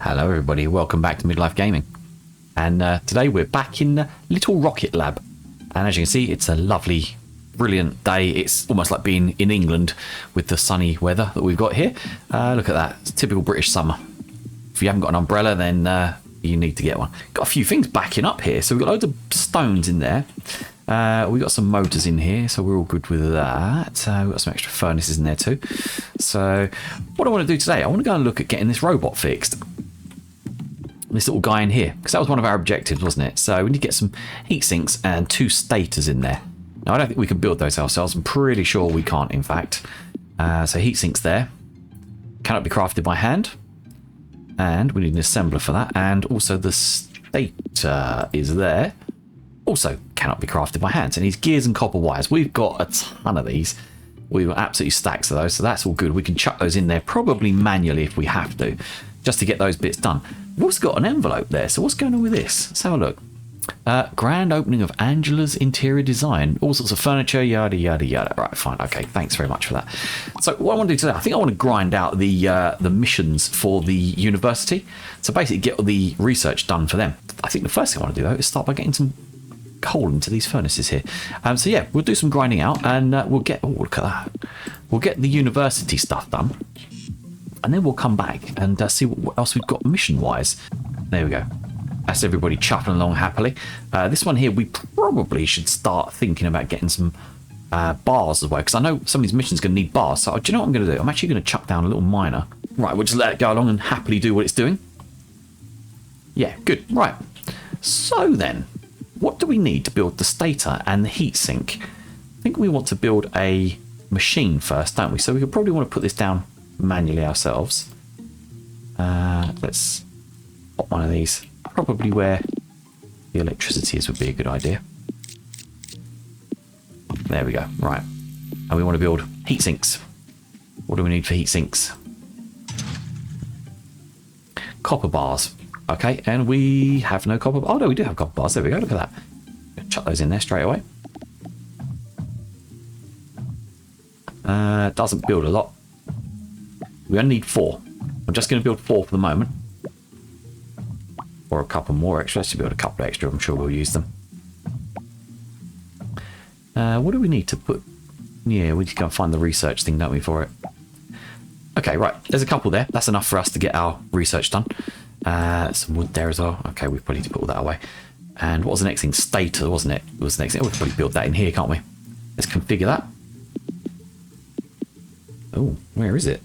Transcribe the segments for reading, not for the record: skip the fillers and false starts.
Hello everybody, welcome back to Midlife Gaming. And today we're back in the Little Rocket Lab. And as you can see, it's a lovely, brilliant day. It's almost like being in England with the sunny weather that we've got here. Look at that, it's typical British summer. If you haven't got an umbrella, then you need to get one. Got a few things backing up here. So we've got loads of stones in there. We've got some motors in here, so we're all good with that. We've got some extra furnaces in there too. So what I want to do today, I want to go and look at getting this robot fixed. This little guy in here, because that was one of our objectives, wasn't it? So we need to get some heat sinks and 2 stators in there. Now I don't think we can build those ourselves. I'm pretty sure we can't, in fact. So heat sinks there. Cannot be crafted by hand. And we need an assembler for that. And also the stator is there. Also cannot be crafted by hand. So it needs gears and copper wires. We've got a ton of these. We've got absolutely stacks of those. So that's all good. We can chuck those in there, probably manually if we have to, just to get those bits done. We've also got an envelope there. So what's going on with this? Let's have a look. Grand opening of Angela's interior design. All sorts of furniture, yada, yada, yada. Right, fine. Okay, thanks very much for that. So what I want to do today, I think I want to grind out the missions for the university. So basically get all the research done for them. I think the first thing I want to do, though, is start by getting some coal into these furnaces here. So yeah, we'll do some grinding out and we'll get, oh, look at that. We'll get the university stuff done. And then we'll come back and see what else we've got mission-wise. There we go. That's everybody chuffing along happily. This one here, we probably should start thinking about getting some bars as well, because I know some of these missions are going to need bars. So do you know what I'm going to do? I'm actually going to chuck down a little miner. Right, we'll just let it go along and happily do what it's doing. Yeah, good. Right. So then, what do we need to build the stator and the heatsink? I think we want to build a machine first, don't we? So we could probably want to put this down manually ourselves. Let's pop one of these. Probably where the electricity is would be a good idea. There we go. Right. And we want to build heat sinks. What do we need for heat sinks? Copper bars. Okay, and we have no copper. Oh no, we do have copper bars. There we go. Look at that. Chuck those in there straight away. Doesn't build a lot. We only need 4. I'm just going to build 4 for the moment. Or a couple more extra. Let's build a couple extra. I'm sure we'll use them. What do we need to put? Yeah, we just go and find the research thing, don't we, for it? Okay, right. There's a couple there. That's enough for us to get our research done. Some wood there as well. Okay, we probably need to put all that away. And what was the next thing? Stator, wasn't it? What was the next thing? We can probably build that in here, can't we? Let's configure that. Oh, where is it?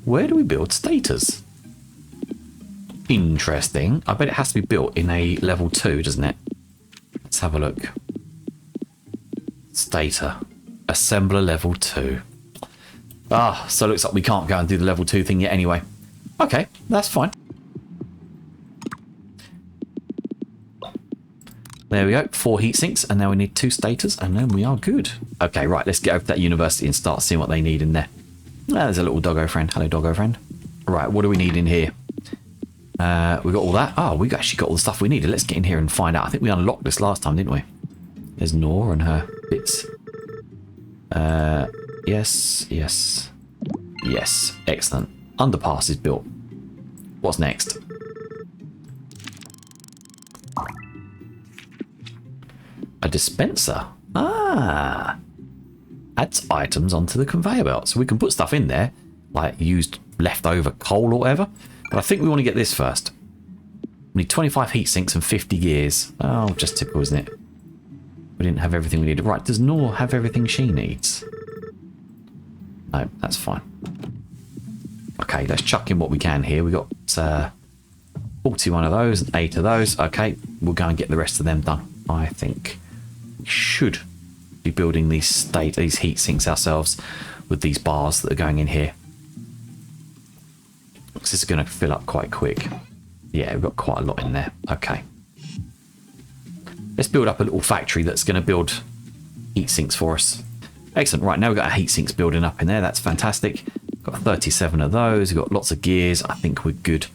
Where do we build stators? Interesting. I bet it has to be built in a level 2, doesn't it? Let's have a look. Stator. Assembler level 2. Ah, so it looks like we can't go and do the level 2 thing yet anyway. Okay, that's fine. There we go. 4 heat sinks, and now we need 2 stators, and then we are good. Okay, right, let's get over to that university and start seeing what they need in there. Ah, there's a little doggo friend. Hello, doggo friend. Right, what do we need in here? We got all that. Oh, we actually got all the stuff we needed. Let's get in here and find out. I think we unlocked this last time, didn't we? There's Nora and her bits. Yes, yes, yes. Excellent. Underpass is built. What's next? A dispenser. Ah. Adds items onto the conveyor belt. So we can put stuff in there, like used leftover coal or whatever. But I think we want to get this first. We need 25 heat sinks and 50 gears. Oh, just typical, isn't it? We didn't have everything we needed. Right, does Nor have everything she needs? No, that's fine. Okay, let's chuck in what we can here. We got 41 of those and 8 of those. Okay, we'll go and get the rest of them done. I think we should be building these heat sinks ourselves with these bars that are going in here. This is going to fill up quite quick. Yeah, we've got quite a lot in there. Okay. Let's build up a little factory that's going to build heat sinks for us. Excellent. Right, now we've got our heat sinks building up in there. That's fantastic. Got 37 of those. We've got lots of gears. I think we're good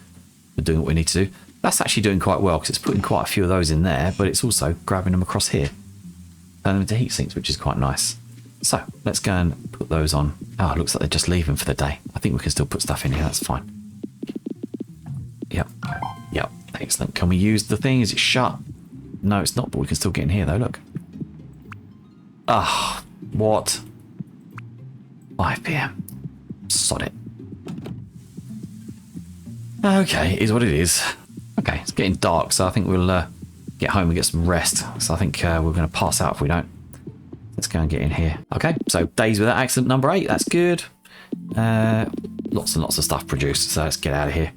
for doing what we need to do. That's actually doing quite well because it's putting quite a few of those in there, but it's also grabbing them across here. Turn them into heat sinks, which is quite nice. So let's go and put those on. Oh, it looks like they're just leaving for the day. I think we can still put stuff in here. That's fine. Yep. Yep. Excellent. Can we use the thing? Is it shut? No, it's not, but we can still get in here though, look. Ah, what? 5 PM. Sod it. Okay, it is what it is. Okay, it's getting dark, so I think we'll get home and get some rest. So I think we're going to pass out if we don't. Let's go and get in here. Okay, so days without accident number 8. That's good. Lots and lots of stuff produced, so let's get out of here.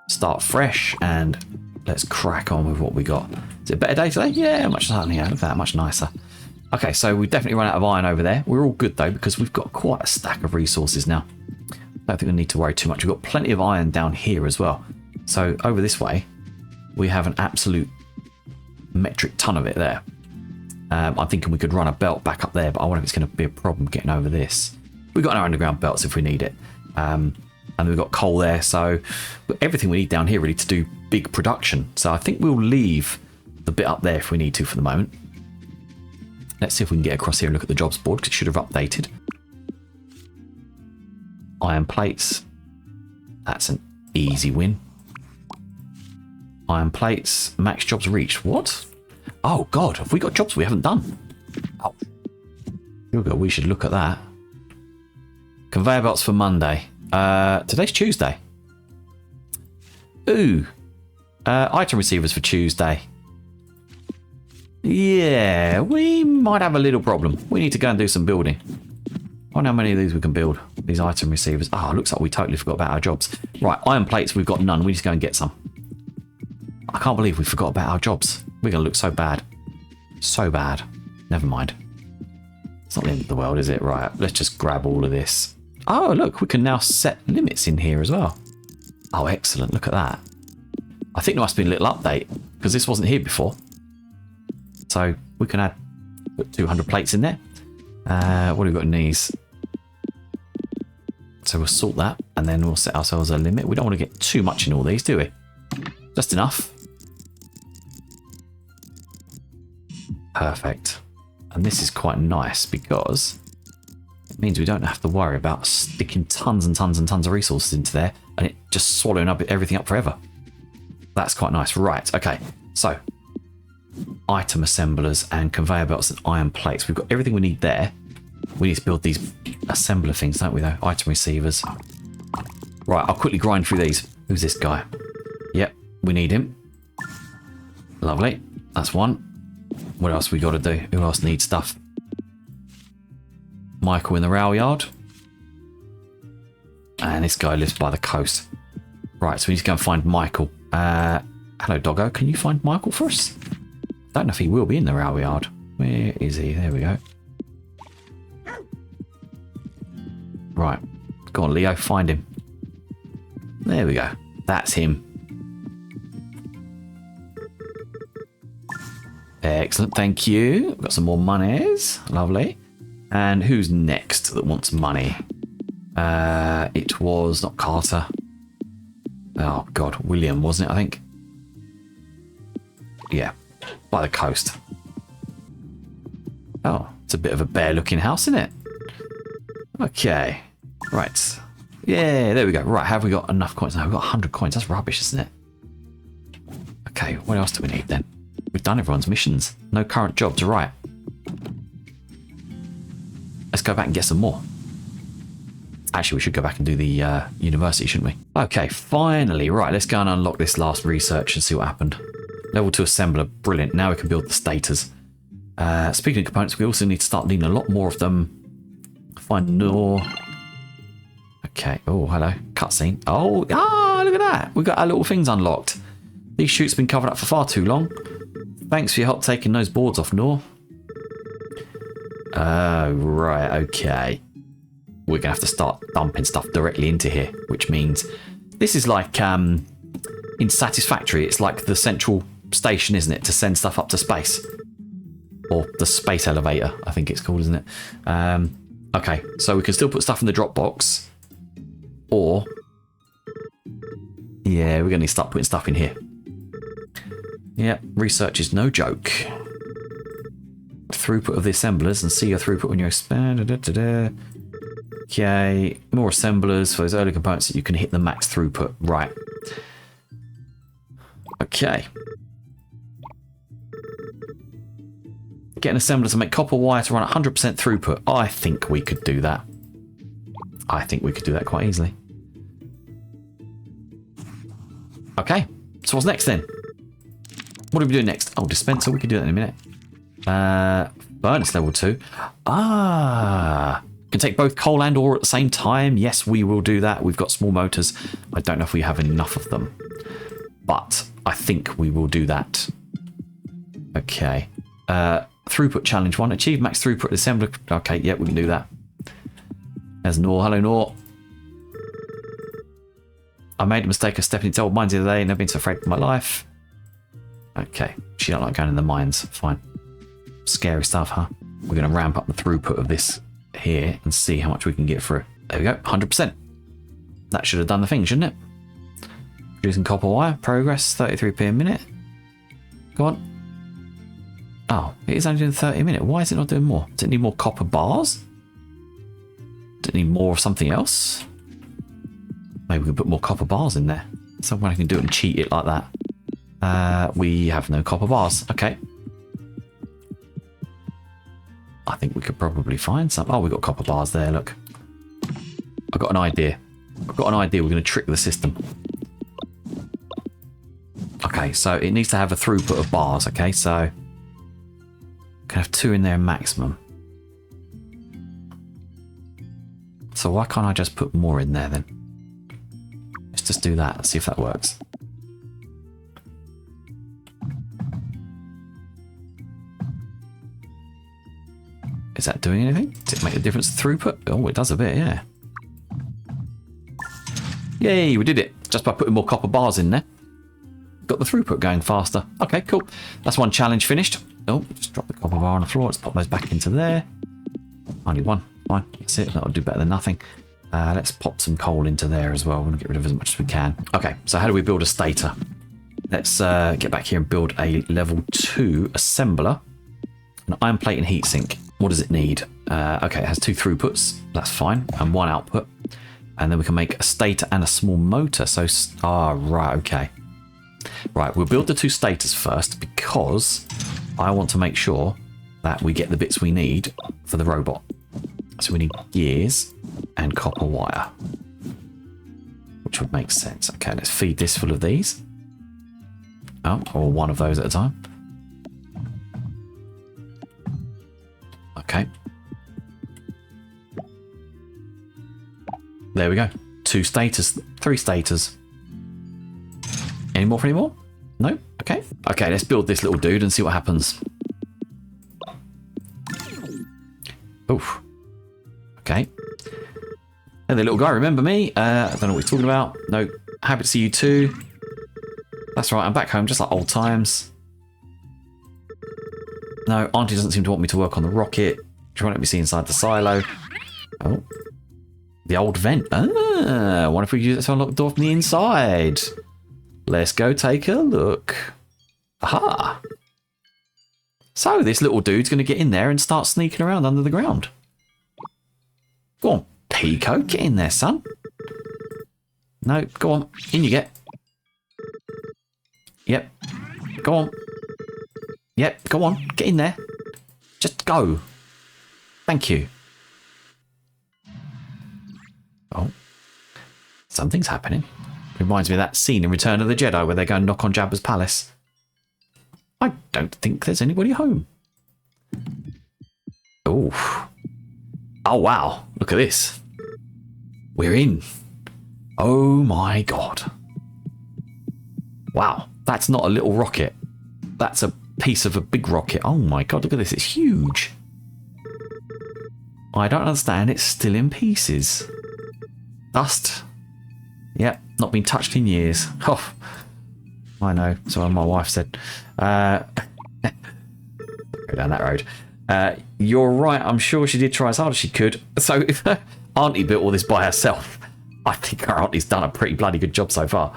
Start fresh and let's crack on with what we got. Is it a better day today? Yeah, much nicer. Yeah, look at that, much nicer. Okay, so we've definitely run out of iron over there. We're all good though, because we've got quite a stack of resources now. I don't think we need to worry too much. We've got plenty of iron down here as well. So over this way, we have an absolute metric ton of it there. I'm thinking we could run a belt back up there, but I wonder if it's going to be a problem getting over this. We've got our underground belts if we need it. And we've got coal there, so we've got everything we need down here really to do big production. So I think we'll leave the bit up there if we need to for the moment. Let's see if we can get across here and look at the jobs board, because it should have updated. Iron plates. That's an easy win. Iron plates. Max jobs reached. What? Oh, God. Have we got jobs we haven't done? Oh. We should look at that. Conveyor belts for Monday. Today's Tuesday. Ooh. Item receivers for Tuesday. Yeah, we might have a little problem. We need to go and do some building. I wonder how many of these we can build. These item receivers. Oh, looks like we totally forgot about our jobs. Right, iron plates, we've got none. We need to go and get some. I can't believe we forgot about our jobs. We're going to look so bad. So bad. Never mind. It's not the end of the world, is it? Right, let's just grab all of this. Oh, look, we can now set limits in here as well. Oh, excellent. Look at that. I think there must be a little update, because this wasn't here before. So we can put 200 plates in there. What have we got in these? So we'll sort that, and then we'll set ourselves a limit. We don't want to get too much in all these, do we? Just enough. Perfect. And this is quite nice because it means we don't have to worry about sticking tons and tons and tons of resources into there and it just swallowing up everything up forever. That's quite nice. Right, okay. So, item assemblers and conveyor belts and iron plates. We've got everything we need there. We need to build these assembler things, don't we, though? Item receivers. Right, I'll quickly grind through these. Who's this guy? Yep, we need him. Lovely. That's one. What else we got to do? Who else needs stuff? Michael in the rail yard. And this guy lives by the coast. Right, so we need to go and find Michael. Hello, doggo. Can you find Michael for us? Don't know if he will be in the rail yard. Where is he? There we go. Right. Go on, Leo. Find him. There we go. That's him. Excellent. Thank you. Got some more monies. Lovely. And who's next that wants money? It was not Carter. Oh, God. William, wasn't it, I think? Yeah. By the coast. Oh, it's a bit of a bare-looking house, isn't it? Okay. Right. Yeah, there we go. Right, have we got enough coins? No, we've got 100 coins. That's rubbish, isn't it? Okay, what else do we need then? We've done everyone's missions. No current jobs, right. Let's go back and get some more. Actually, we should go back and do the university, shouldn't we? Okay, finally. Right, let's go and unlock this last research and see what happened. Level 2 assembler. Brilliant. Now we can build the stators. Speaking of components, we also need to start needing a lot more of them. Find Nor. Okay. Oh, hello. Cutscene. Oh, look at that. We've got our little things unlocked. These chutes have been covered up for far too long. Thanks for your help taking those boards off, Nor. Oh, right. Okay. We're going to have to start dumping stuff directly into here, which means this is like in Satisfactory, it's like the central station, isn't it, to send stuff up to space. Or the space elevator, I think it's called, isn't it? Okay, so we can still put stuff in the drop box. Or, yeah, we're going to start putting stuff in here. Yeah, research is no joke. Throughput of the assemblers, and see your throughput when you expand. Okay, more assemblers for those early components that you can hit the max throughput. Right, Okay. Get an assembler to make copper wire to run at 100% throughput. I think we could do that. I think we could do that quite easily. Okay. So what's next then? What do we do next? Oh, dispenser. We can do that in a minute. Furnace level 2. Ah. Can take both coal and ore at the same time. Yes, we will do that. We've got small motors. I don't know if we have enough of them. But I think we will do that. Okay. Throughput challenge 1. Achieve max throughput assembler. Okay, yeah, we can do that. There's Nor. Hello, Nor. I made a mistake of stepping into old mines the other day and I've been so afraid for my life. Okay. She don't like going in the mines. Fine. Scary stuff, huh? We're going to ramp up the throughput of this here and see how much we can get for it. There we go. 100%. That should have done the thing, shouldn't it? Producing copper wire. Progress. 33p a minute. Go on. Oh, it is only doing 30 a minute. Why is it not doing more? Does it need more copper bars? Does it need more of something else? Maybe we can put more copper bars in there. Someone can do it and cheat it like that. We have no copper bars. Okay. I think we could probably find some. Oh, we've got copper bars there, look. I've got an idea. We're going to trick the system. Okay, so it needs to have a throughput of bars. Okay, so can have 2 in there maximum. So why can't I just put more in there then? Let's just do that and see if that works. Is that doing anything? Does it make a difference to throughput? Oh, it does a bit, yeah. Yay, we did it. Just by putting more copper bars in there. Got the throughput going faster. Okay, cool. That's one challenge finished. Oh, just drop the copper bar on the floor. Let's pop those back into there. Only one. Fine. That's it. That'll do better than nothing. Let's pop some coal into there as well. We're going to get rid of as much as we can. Okay, so how do we build a stator? Let's get back here and build a level 2 assembler. An iron plate and heatsink. What does it need? Okay, it has 2 throughputs. That's fine. And 1 output. And then we can make a stator and a small motor. So, right, okay. Right, we'll build the 2 stators first because I want to make sure that we get the bits we need for the robot. So we need gears and copper wire, which would make sense. Okay, let's feed this full of these. Oh, or one of those at a time. Okay. There we go. 2 stators, 3 stators. Any more for any more? No? Okay. Okay, let's build this little dude and see what happens. Oof. Okay. And the little guy, remember me? I don't know what he's talking about. No. Happy to see you too. That's right, I'm back home just like old times. No, Auntie doesn't seem to want me to work on the rocket. She won't let me see inside the silo. Oh. The old vent. Ah, I wonder if we can use it to unlock the door from the inside. Let's go take a look. Aha. So this little dude's going to get in there and start sneaking around under the ground. Go on, Pico, get in there, son. No, go on, in you get. Yep, go on. Yep, go on, get in there. Just go. Thank you. Oh, something's happening. Reminds me of that scene in Return of the Jedi where they go and knock on Jabba's palace. I don't think there's anybody home. Oh. Oh, wow. Look at this. We're in. Oh, my God. Wow. That's not a little rocket. That's a piece of a big rocket. Oh, my God. Look at this. It's huge. I don't understand. It's still in pieces. Dust. Yep. Not been touched in years. Oh. I know. So my wife said. Go down that road. You're right. I'm sure she did try as hard as she could. So if Auntie built all this by herself, I think her Auntie's done a pretty bloody good job so far.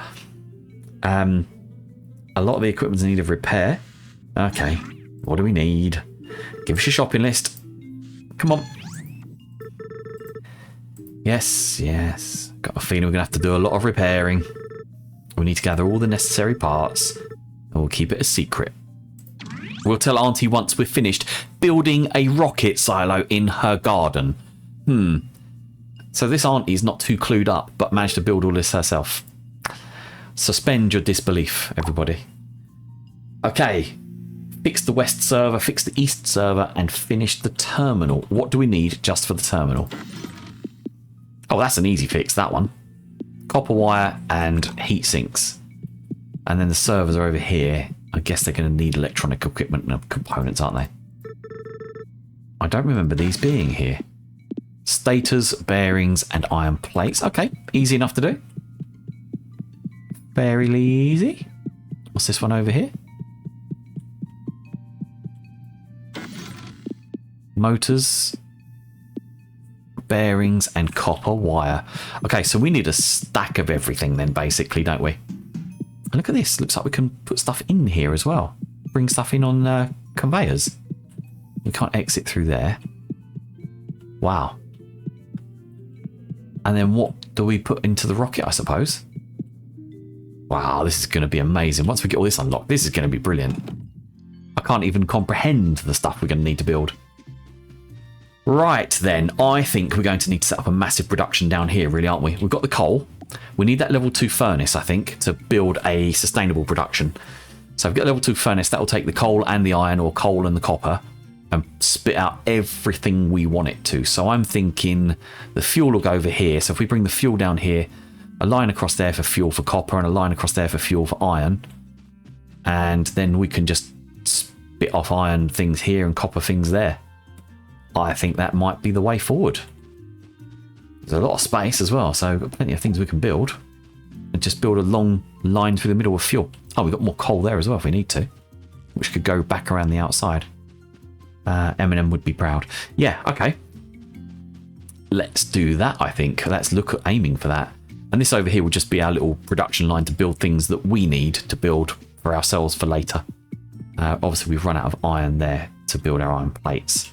A lot of the equipment's in need of repair. Okay. What do we need? Give us your shopping list. Come on. Yes, yes. Got a feeling we're going to have to do a lot of repairing. We need to gather all the necessary parts, and we'll keep it a secret. We'll tell Auntie once we're finished building a rocket silo in her garden. So this Auntie's not too clued up, but managed to build all this herself. Suspend your disbelief, everybody. Okay. Fix the west server, fix the east server, and finish the terminal. What do we need just for the terminal? Oh, that's an easy fix, that one. Copper wire and heat sinks. And then the servers are over here. I guess they're going to need electronic equipment and components, aren't they? I don't remember these being here. Stators, bearings, and iron plates. Okay, easy enough to do. Fairly easy. What's this one over here? Motors, bearings, and copper wire. Okay, so we need a stack of everything then, basically, don't we? And look at this. Looks like we can put stuff in here as well. Bring stuff in on conveyors. We can't exit through there. Wow. And then what do we put into the rocket, I suppose? Wow, this is going to be amazing. Once we get all this unlocked, this is going to be brilliant. I can't even comprehend the stuff we're going to need to build. Right then, I think we're going to need to set up a massive production down here, really, aren't we? We've got the coal. We need that level 2 furnace, I think, to build a sustainable production. So if we get a level 2 furnace, that will take the coal and the iron, or coal and the copper, and spit out everything we want it to. So I'm thinking the fuel will go over here. So if we bring the fuel down here, a line across there for fuel for copper, and a line across there for fuel for iron, and then we can just spit off iron things here and copper things there. I think that might be the way forward. There's a lot of space as well, so we've got plenty of things we can build. And just build a long line through the middle of fuel. Oh, we've got more coal there as well if we need to, which could go back around the outside. Eminem would be proud. Yeah, okay. Let's do that, I think. Let's look at aiming for that. And this over here will just be our little production line to build things that we need to build for ourselves for later. Obviously, we've run out of iron there to build our iron plates.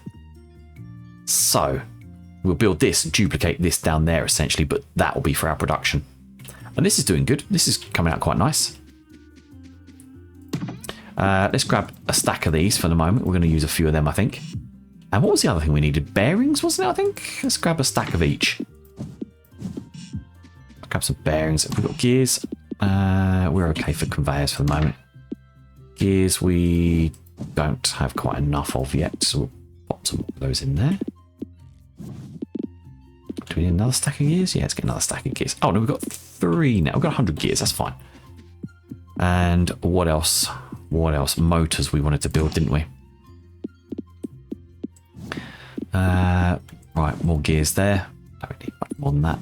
So we'll build this and duplicate this down there essentially, but that will be for our production. And this is doing good. This is coming out quite nice. Let's grab a stack of these for the moment. We're going to use a few of them, I think. And what was the other thing we needed? Bearings, wasn't it, I think? Let's grab a stack of each. I'll grab some bearings. We've got gears. We're okay for conveyors for the moment. Gears we don't have quite enough of yet, so we'll pop some of those in there. Do we need another stack of gears? Yeah, let's get another stack of gears. Oh, no, we've got 3 now. We've got 100 gears. That's fine. And what else? What else? Motors we wanted to build, didn't we? Right, more gears there. Don't need much more than that.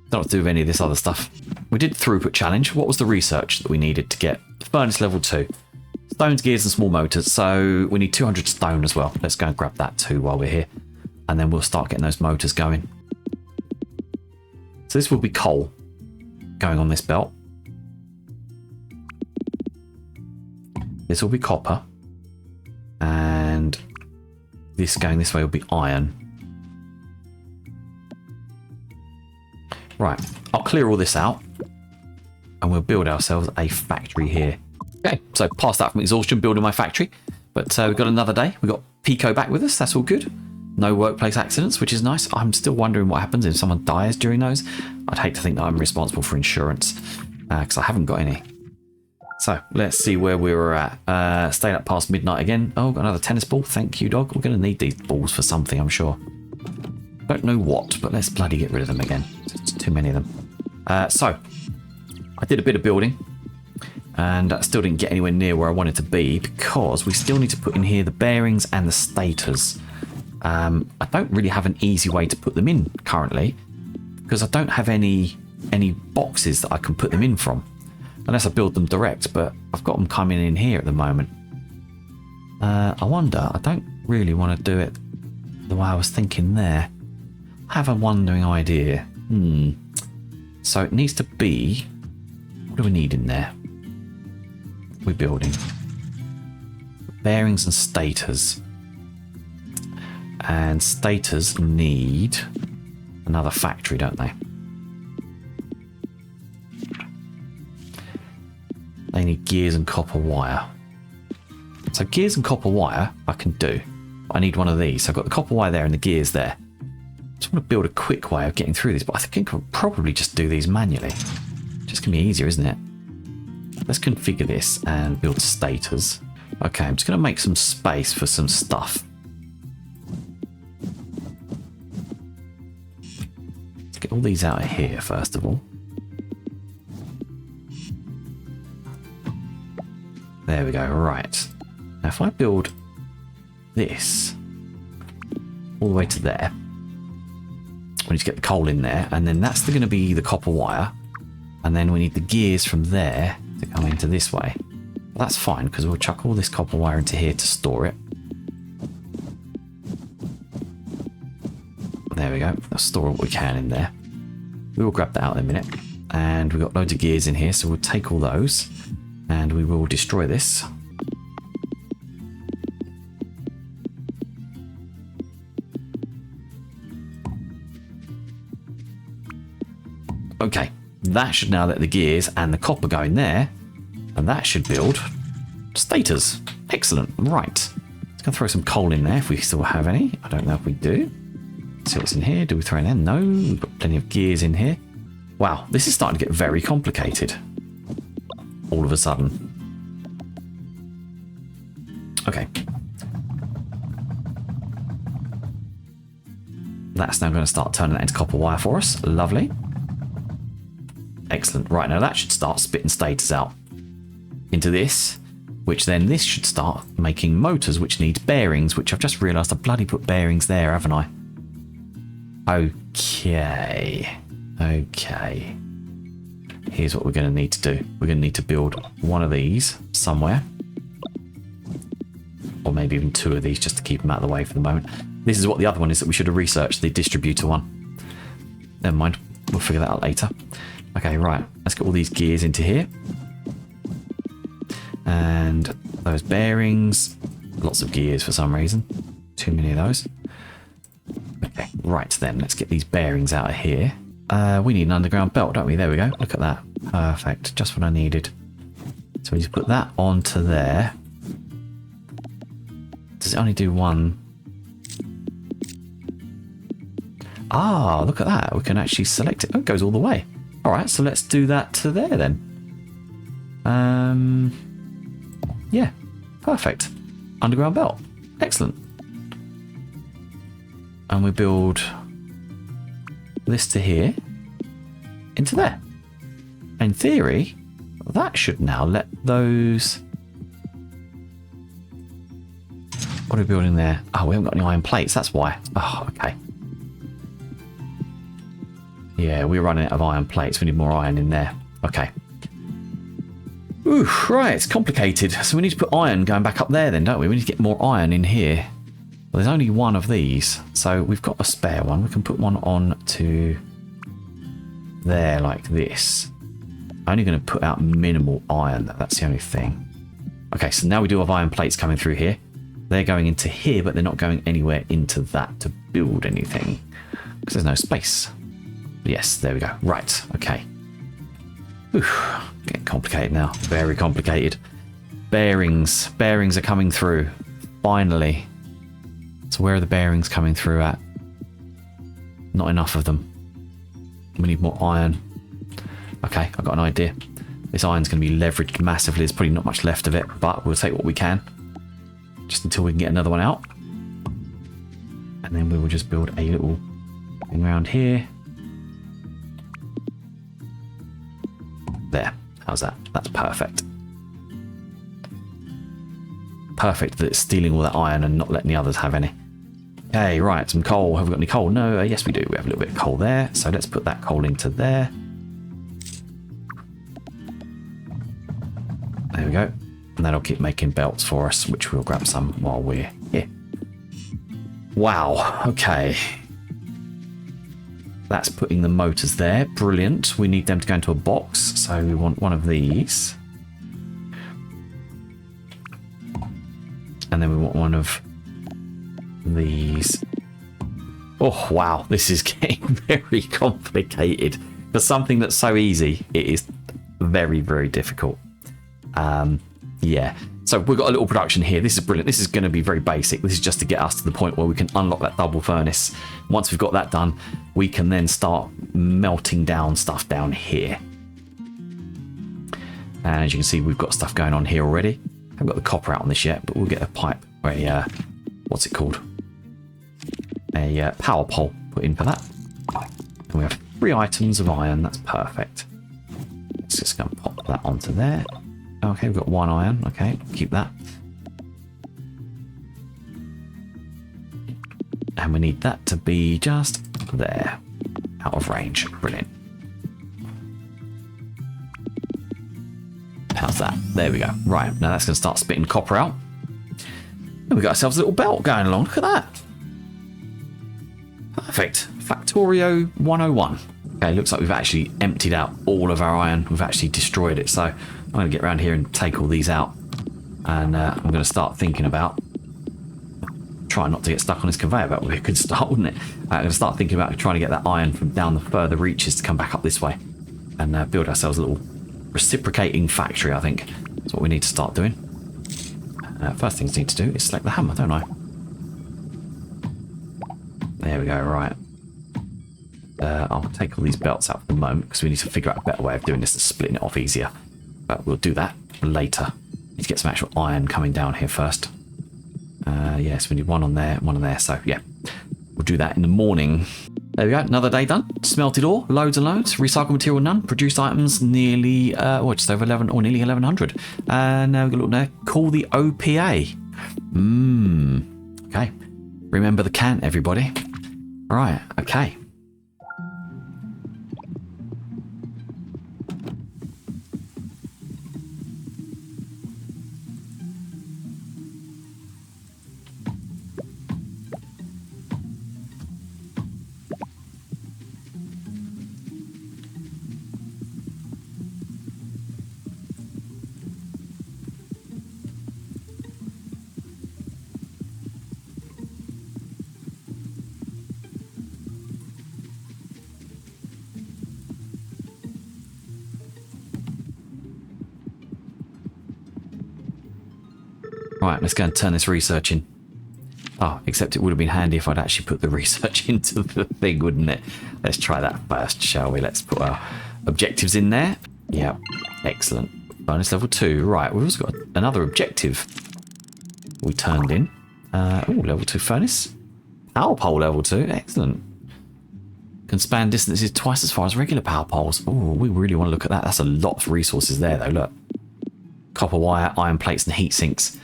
Don't have to do with any of this other stuff. We did throughput challenge. What was the research that we needed to get furnace level 2? Stones, gears, and small motors. So we need 200 stone as well. Let's go and grab that too while we're here. And then we'll start getting those motors going. So this will be coal going on this belt. This will be copper. And this going this way will be iron. Right, I'll clear all this out. And we'll build ourselves a factory here. Okay, so past that from exhaustion, building my factory. But we've got another day. We've got Pico back with us. That's all good. No workplace accidents, which is nice. I'm still wondering what happens if someone dies during those. I'd hate to think that I'm responsible for insurance because I haven't got any. So let's see where we were at. Stayed up past midnight again. Oh, got another tennis ball. Thank you, dog. We're going to need these balls for something, I'm sure. Don't know what, but let's bloody get rid of them again. There's too many of them. So I did a bit of building and still didn't get anywhere near where I wanted to be because we still need to put in here the bearings and the stators. I don't really have an easy way to put them in currently because I don't have any boxes that I can put them in from unless I build them direct, but I've got them coming in here at the moment. I wonder, I don't really want to do it the way I was thinking there. I have a wandering idea. So it needs to be, what do we need in there? We're building bearings and stators. And stators need another factory, don't they? They need gears and copper wire. So gears and copper wire I can do. I need one of these. So I've got the copper wire there and the gears there. I just want to build a quick way of getting through this, but I think I'll probably just do these manually. Just going to be easier, isn't it? Let's configure this and build stators. Okay, I'm just going to make some space for some stuff. Let's get all these out of here first of all. There we go, right. Now if I build this all the way to there, we need to get the coal in there, and then that's going to be the copper wire, and then we need the gears from there to come into this way. Well, that's fine, because we'll chuck all this copper wire into here to store it. There we go. Let's store what we can in there. We will grab that out in a minute. And we've got loads of gears in here, so we'll take all those and we will destroy this. Okay, that should now let the gears and the copper go in there, and that should build stators. Excellent. Right. Let's go throw some coal in there if we still have any. I don't know if we do. Let's see what's in here. Do we throw in there? No. We've got plenty of gears in here. Wow, this is starting to get very complicated. All of a sudden. Okay. That's now going to start turning that into copper wire for us. Lovely. Excellent. Right, now that should start spitting stators out into this, which then this should start making motors, which need bearings, which I've just realised I bloody put bearings there, haven't I? Okay. Okay. Here's what we're going to need to do. We're going to need to build one of these somewhere. Or maybe even two of these just to keep them out of the way for the moment. This is what the other one is that we should have researched, the distributor one. Never mind. We'll figure that out later. Okay, right. Let's get all these gears into here. And those bearings. Lots of gears for some reason. Too many of those. Okay, right then. Let's get these bearings out of here. We need an underground belt, don't we? There we go. Look at that. Perfect. Just what I needed. So we just put that onto there. Does it only do one? Ah, look at that. We can actually select it. Oh, it goes all the way. All right, so let's do that to there then. Yeah, perfect. Underground belt. Excellent. And we build this to here into there. In theory, that should now let those... What are we building there? Oh, we haven't got any iron plates, that's why. Oh, okay. Yeah, we're running out of iron plates. We need more iron in there. Okay. Ooh, right, it's complicated. So we need to put iron going back up there then, don't we? We need to get more iron in here. Well, there's only one of these. So we've got a spare one. We can put one on to there like this. Only going to put out minimal iron. That's the only thing. Okay, so now we do have iron plates coming through here. They're going into here, but they're not going anywhere into that to build anything. Because there's no space. Yes, there we go. Right, okay. Oof, getting complicated now. Very complicated. Bearings. Bearings are coming through. Finally. So where are the bearings coming through at? Not enough of them. We need more iron. Okay, I've got an idea. This iron's going to be leveraged massively. There's probably not much left of it, but we'll take what we can. Just until we can get another one out. And then we will just build a little thing around here. There. How's that? That's perfect. Perfect that it's stealing all that iron and not letting the others have any. Okay, right, some coal. Have we got any coal? No, yes we do. We have a little bit of coal there. So let's put that coal into there. There we go. And that'll keep making belts for us, which we'll grab some while we're here. Wow, okay. That's putting the motors there. Brilliant. We need them to go into a box, so we want one of these. And then we want one of these. Oh, wow. This is getting very complicated. For something that's so easy, it is very, very difficult. Yeah. So we've got a little production here. This is brilliant. This is going to be very basic. This is just to get us to the point where we can unlock that double furnace. Once we've got that done, we can then start melting down stuff down here. And as you can see, we've got stuff going on here already. Haven't got the copper out on this yet, but we'll get a pipe, or a, what's it called? A power pole put in for that. And we have 3 items of iron. That's perfect. Let's just go and pop that onto there. Okay, we've got 1 iron. Okay, keep that. And we need that to be just there. Out of range. Brilliant. How's that? There we go. Right, now that's going to start spitting copper out. And we've got ourselves a little belt going along. Look at that. Perfect. Factorio 101. Okay, looks like we've actually emptied out all of our iron. We've actually destroyed it. So I'm going to get around here and take all these out. And I'm going to start thinking about trying not to get stuck on this conveyor belt. Would be a good start, wouldn't it? I'm going to start thinking about trying to get that iron from down the further reaches to come back up this way. And build ourselves a little reciprocating factory, I think. That's what we need to start doing. First thing I need to do is select the hammer, don't I? There we go, right. I'll take all these belts out for the moment because we need to figure out a better way of doing this and splitting it off easier. But we'll do that later. Need to get some actual iron coming down here first. Yes, we need one on there, one on there. So yeah, we'll do that in the morning. There we go, another day done. Smelted ore, loads and loads. Recycled material, none. Produced items, nearly, just over 11, or nearly 1100. And now we've got a look there. Call the OPA. Okay. Remember the can, everybody. All right, okay. Right, let's go and turn this research in. Oh, except it would have been handy if I'd actually put the research into the thing, wouldn't it? Let's try that first, shall we? Let's put our objectives in there. Yep, excellent. Bonus level 2. Right, we've also got another objective we turned in. Oh, level 2 furnace. Power pole level 2, excellent. Can span distances twice as far as regular power poles. Oh, we really want to look at that. That's a lot of resources there, though, look. Copper wire, iron plates, and heat sinks.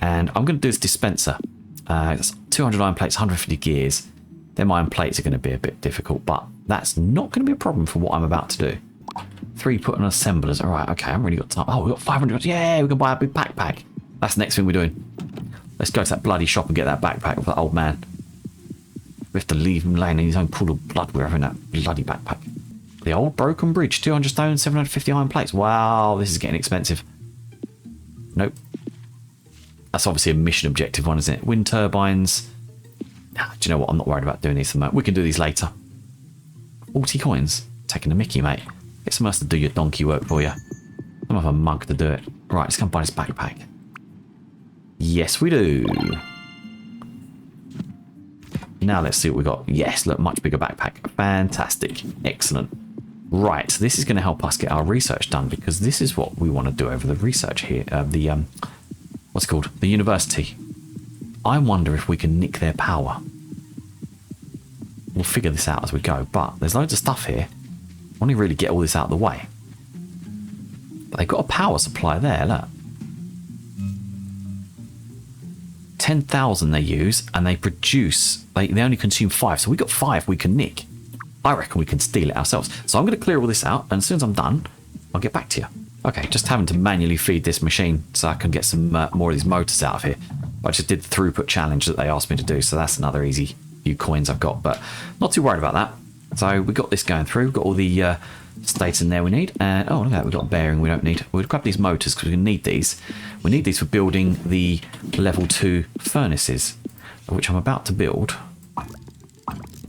And I'm going to do this dispenser. That's 200 iron plates, 150 gears. Them iron plates are going to be a bit difficult, but that's not going to be a problem for what I'm about to do. 3 put on assemblers. All right, okay, I haven't really got time. Oh, we've got 500. Yeah, we can buy a big backpack. That's the next thing we're doing. Let's go to that bloody shop and get that backpack for that old man. We have to leave him laying in his own pool of blood wherever in that bloody backpack. The old broken bridge, 200 stone, 750 iron plates. Wow, this is getting expensive. Nope. That's obviously a mission objective one, isn't it? Wind turbines. Do you know what? I'm not worried about doing these at the moment. We can do these later. 40 coins. Taking the mickey, mate. Get someone else to do your donkey work for you. I'm have a mug to do it. Right, let's go and buy this backpack. Yes, we do. Now let's see what we got. Yes, look, much bigger backpack. Fantastic. Excellent. Right, this is going to help us get our research done because this is what we want to do over the research here. What's it called? The university. I wonder if we can nick their power. We'll figure this out as we go, but there's loads of stuff here. I want to really get all this out of the way. But they've got a power supply there, look. 10,000 they use, and they produce, they only consume 5, so we got 5 we can nick. I reckon we can steal it ourselves. So I'm going to clear all this out, and as soon as I'm done, I'll get back to you. Okay, just having to manually feed this machine so I can get some more of these motors out of here. I just did the throughput challenge that they asked me to do, so that's another easy few coins I've got, but not too worried about that. So we got this going through, we've got all the states in there we need, and oh look at that, we've got a bearing we don't need. We'll grab these motors because we need these. We need these for building the level 2 furnaces, which I'm about to build.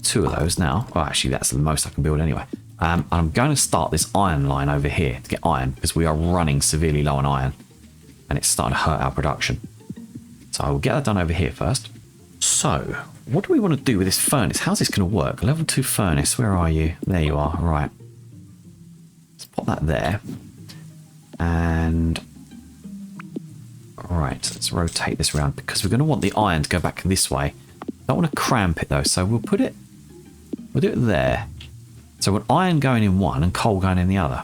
2 of those now. Oh, actually that's the most I can build anyway. I'm going to start this iron line over here to get iron because we are running severely low on iron and it's starting to hurt our production. So I will get that done over here first. So what do we want to do with this furnace? How's this going to work? Level 2 furnace, where are you? There you are, right. Let's pop that there. And right, let's rotate this around because we're going to want the iron to go back this way. Don't want to cramp it though, so we'll do it there. So we've got iron going in one and coal going in the other,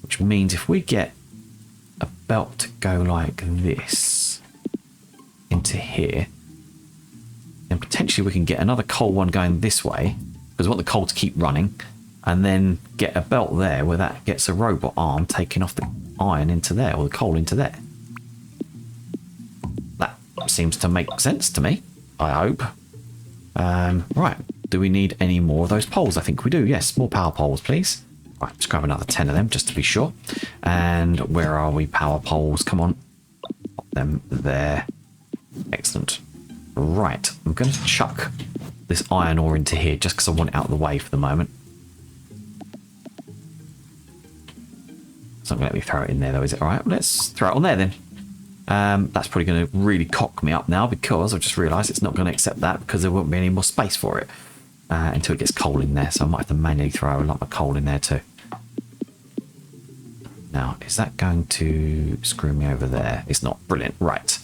which means if we get a belt to go like this into here, then potentially we can get another coal one going this way because we want the coal to keep running, and then get a belt there where that gets a robot arm taking off the iron into there or the coal into there. That seems to make sense to me, I hope. Right, do we need any more of those poles? I think we do, yes. More power poles, please. Right, let's grab another 10 of them just to be sure. And where are we, power poles? Come on. Pop them there. Excellent. Right, I'm going to chuck this iron ore into here just because I want it out of the way for the moment. It's not going to let me throw it in there though, is it? All right, let's throw it on there then. That's probably going to really cock me up now because I've just realised it's not going to accept that because there won't be any more space for it until it gets coal in there. So I might have to manually throw a lot of coal in there too. Now, is that going to screw me over there? It's not. Brilliant. Right.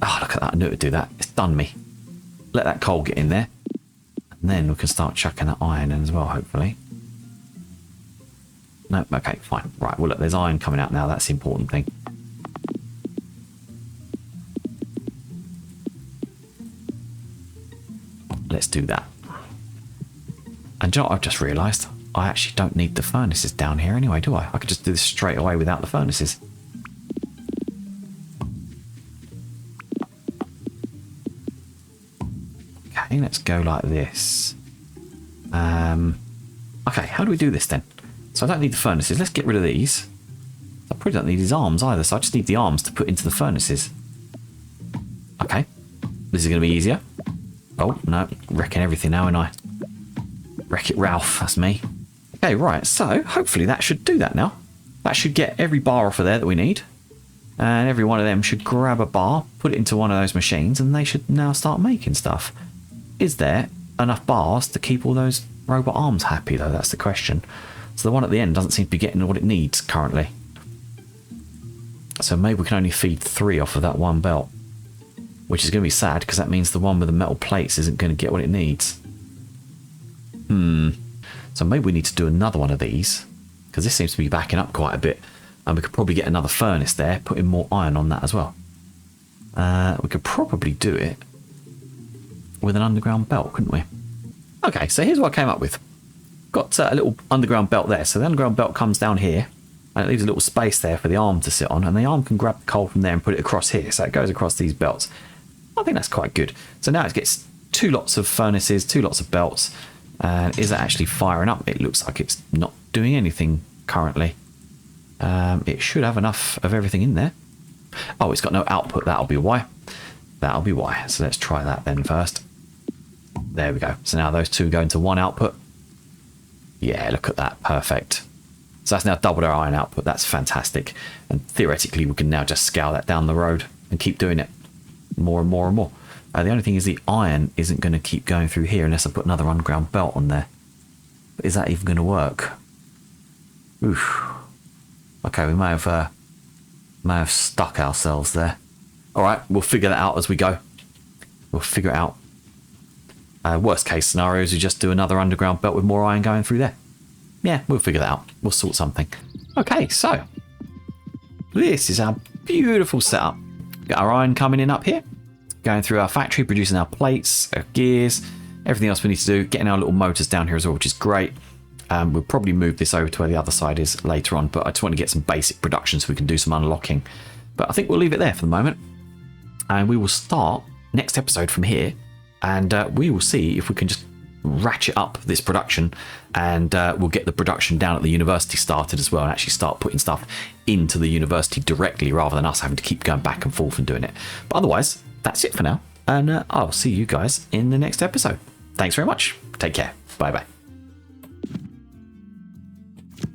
Oh, look at that. I knew it would do that. It's done me. Let that coal get in there. And then we can start chucking that iron in as well, hopefully. No, okay, fine. Right, well, look, there's iron coming out now. That's the important thing. Let's do that. And you know what I've just realised? I actually don't need the furnaces down here anyway, do I? I could just do this straight away without the furnaces. Okay, let's go like this. Okay, how do we do this then? So I don't need the furnaces. Let's get rid of these. I probably don't need these arms either, so I just need the arms to put into the furnaces. Okay, this is going to be easier. Oh, no, wrecking everything now, ain't I? Wreck-It Ralph, that's me. Okay, right, so hopefully that should do that now. That should get every bar off of there that we need. And every one of them should grab a bar, put it into one of those machines, and they should now start making stuff. Is there enough bars to keep all those robot arms happy, though? That's the question. So the one at the end doesn't seem to be getting what it needs currently. So maybe we can only feed 3 off of that one belt. Which is going to be sad, because that means the one with the metal plates isn't going to get what it needs. So maybe we need to do another one of these, because this seems to be backing up quite a bit. And we could probably get another furnace there, put in more iron on that as well. We could probably do it with an underground belt, couldn't we? Okay, so here's what I came up with. Got a little underground belt there. So the underground belt comes down here, and it leaves a little space there for the arm to sit on, and the arm can grab the coal from there and put it across here. So it goes across these belts. I think that's quite good. So now it gets 2 lots of furnaces, 2 lots of belts. And is it actually firing up? It looks like it's not doing anything currently. It should have enough of everything in there. Oh, it's got no output. That'll be why. That'll be why. So let's try that then first. There we go. So now those 2 go into one output. Yeah, look at that. Perfect. So that's now doubled our iron output. That's fantastic. And theoretically, we can now just scale that down the road and keep doing it. More and more and more. The only thing is the iron isn't going to keep going through here unless I put another underground belt on there. But is that even going to work? Oof. Okay, we may have stuck ourselves there. All right, we'll figure that out as we go. We'll figure it out. Worst case scenario is we just do another underground belt with more iron going through there. Yeah, we'll figure that out. We'll sort something. Okay, so this is our beautiful setup. Got our iron coming in up here, going through our factory, producing our plates, our gears, everything else we need to do, getting our little motors down here as well, which is great. We'll probably move this over to where the other side is later on, but I just want to get some basic production so we can do some unlocking. But I think we'll leave it there for the moment, and we will start next episode from here, and we will see if we can just ratchet up this production, and we'll get the production down at the university started as well, and actually start putting stuff into the university directly rather than us having to keep going back and forth and doing it. But otherwise, that's it for now, and I'll see you guys in the next episode. Thanks very much. Take care. Bye bye.